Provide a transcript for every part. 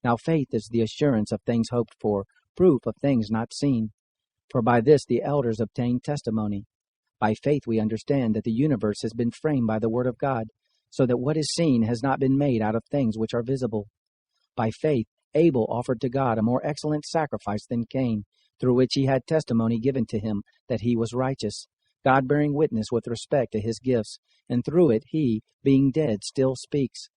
Now faith is the assurance of things hoped for, proof of things not seen. For by this the elders obtained testimony. By faith we understand that the universe has been framed by the word of God, so that what is seen has not been made out of things which are visible. By faith Abel offered to God a more excellent sacrifice than Cain, through which he had testimony given to him that he was righteous, God bearing witness with respect to his gifts, and through it he, being dead, still speaks.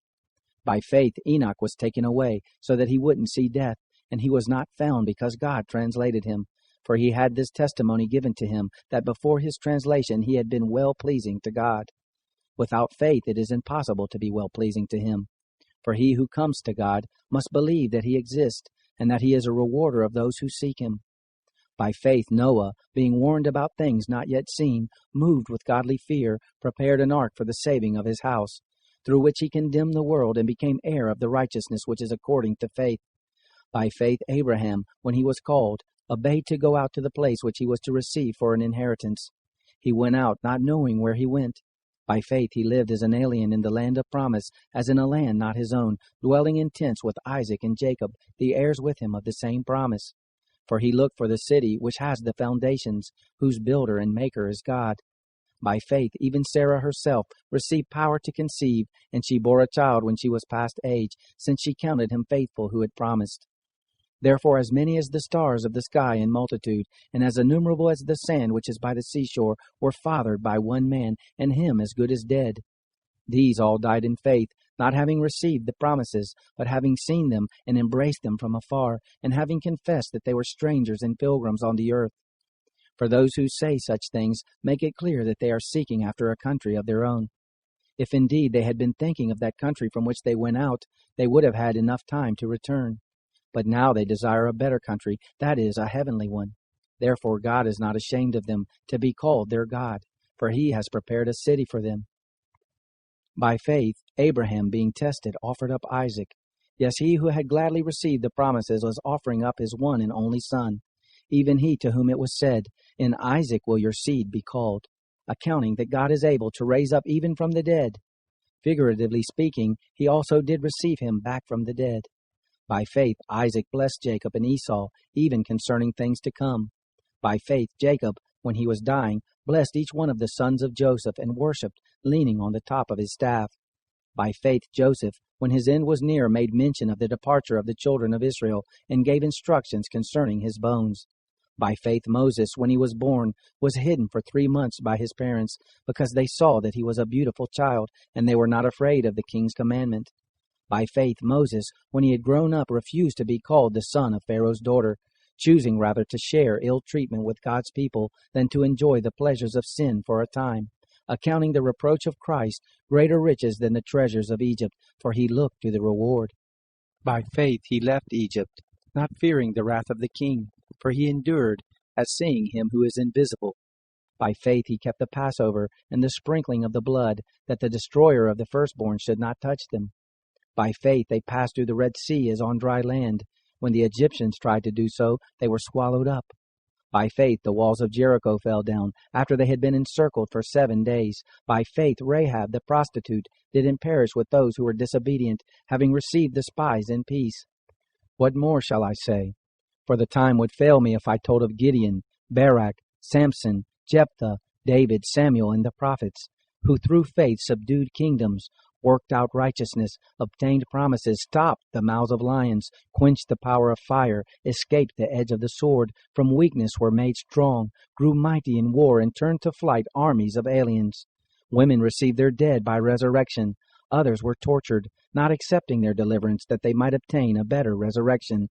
By faith Enoch was taken away, so that he wouldn't see death, and he was not found because God translated him. For he had this testimony given to him, that before his translation he had been well-pleasing to God. Without faith it is impossible to be well-pleasing to him. For he who comes to God must believe that he exists, and that he is a rewarder of those who seek him. By faith Noah, being warned about things not yet seen, moved with godly fear, prepared an ark for the saving of his house, through which he condemned the world and became heir of the righteousness which is according to faith. By faith Abraham, when he was called, obeyed to go out to the place which he was to receive for an inheritance. He went out, not knowing where he went. By faith he lived as an alien in the land of promise, as in a land not his own, dwelling in tents with Isaac and Jacob, the heirs with him of the same promise. For he looked for the city which has the foundations, whose builder and maker is God. By faith even Sarah herself received power to conceive, and she bore a child when she was past age, since she counted him faithful who had promised. Therefore as many as the stars of the sky in multitude, and as innumerable as the sand which is by the seashore, were fathered by one man, and him as good as dead. These all died in faith, not having received the promises, but having seen them, and embraced them from afar, and having confessed that they were strangers and pilgrims on the earth. For those who say such things make it clear that they are seeking after a country of their own. If indeed they had been thinking of that country from which they went out, they would have had enough time to return. But now they desire a better country, that is, a heavenly one. Therefore God is not ashamed of them, to be called their God, for he has prepared a city for them. By faith Abraham, being tested, offered up Isaac. Yes, he who had gladly received the promises was offering up his one and only son, even he to whom it was said, "In Isaac will your seed be called," accounting that God is able to raise up even from the dead. Figuratively speaking, he also did receive him back from the dead. By faith Isaac blessed Jacob and Esau, even concerning things to come. By faith Jacob, when he was dying, blessed each one of the sons of Joseph, and worshipped, leaning on the top of his staff. By faith Joseph, when his end was near, made mention of the departure of the children of Israel, and gave instructions concerning his bones. By faith Moses, when he was born, was hidden for 3 months by his parents, because they saw that he was a beautiful child, and they were not afraid of the king's commandment. By faith Moses, when he had grown up, refused to be called the son of Pharaoh's daughter, choosing rather to share ill treatment with God's people than to enjoy the pleasures of sin for a time, accounting the reproach of Christ greater riches than the treasures of Egypt, for he looked to the reward. By faith he left Egypt, not fearing the wrath of the king, for he endured, as seeing him who is invisible. By faith he kept the Passover and the sprinkling of the blood, that the destroyer of the firstborn should not touch them. By faith they passed through the Red Sea as on dry land. When the Egyptians tried to do so, they were swallowed up. By faith the walls of Jericho fell down, after they had been encircled for 7 days. By faith Rahab the prostitute didn't perish with those who were disobedient, having received the spies in peace. What more shall I say? For the time would fail me if I told of Gideon, Barak, Samson, Jephthah, David, Samuel, and the prophets, who through faith subdued kingdoms, worked out righteousness, obtained promises, stopped the mouths of lions, quenched the power of fire, escaped the edge of the sword, from weakness were made strong, grew mighty in war, and turned to flight armies of aliens. Women received their dead by resurrection. Others were tortured, not accepting their deliverance, that they might obtain a better resurrection.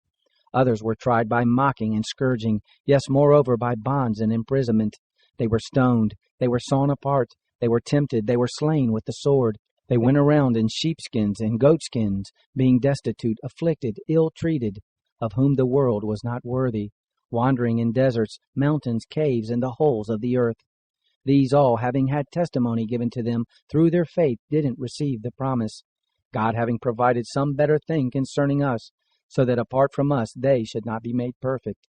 Others were tried by mocking and scourging, yes, moreover, by bonds and imprisonment. They were stoned, they were sawn apart, they were tempted, they were slain with the sword. They went around in sheepskins and goatskins, being destitute, afflicted, ill-treated, of whom the world was not worthy, wandering in deserts, mountains, caves, and the holes of the earth. These all, having had testimony given to them through their faith, didn't receive the promise, God having provided some better thing concerning us, so that apart from us they should not be made perfect.